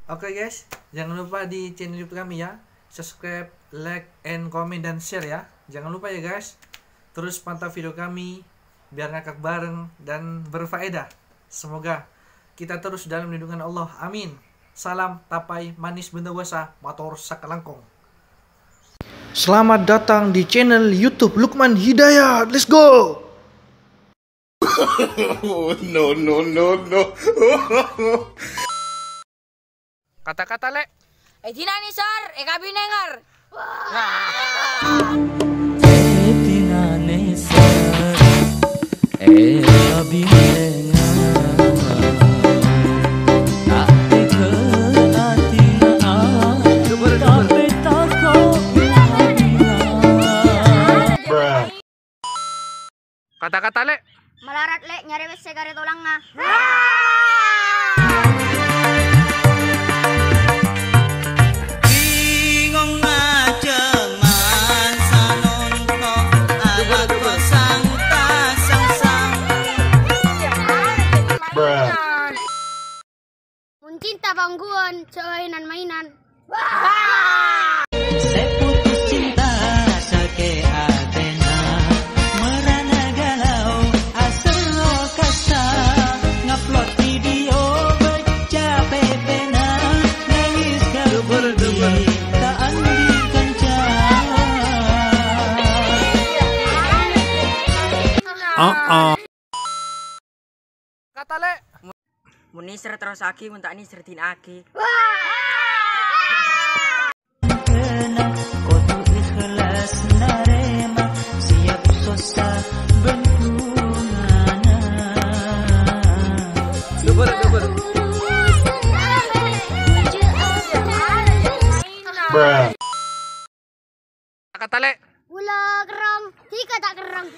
Oke guys, jangan lupa di channel YouTube kami ya. Subscribe, like, and comment dan share ya. Jangan lupa ya guys. Terus pantau video kami biar ngakak bareng dan berfaedah. Semoga kita terus dalam lindungan Allah. Amin. Salam tapai manis benda wasa motor sakalangkong. Selamat datang di channel YouTube Lukman Hidayat. Let's go. No. Kata-kata le. Tina ni sir, ekabi nengar. Tina ni sir, ekabi nengar. Ate ke ati na, tapi tak kau bilang. Kata-kata le. Malarat le, nyari wes segare tolang nga. Cinta bangguan, mainan. Saya putus cinta sake atena, merana galau asal lokasa, ngupload video baca pepena, nangis keberdua tak andi kanca. Kata le. Muni ser terus aki, muntak ni sertin aki. Kena kotu ikhlas narema, siap sosa benungana. Kata le. Ula kerang, tika tak kerang.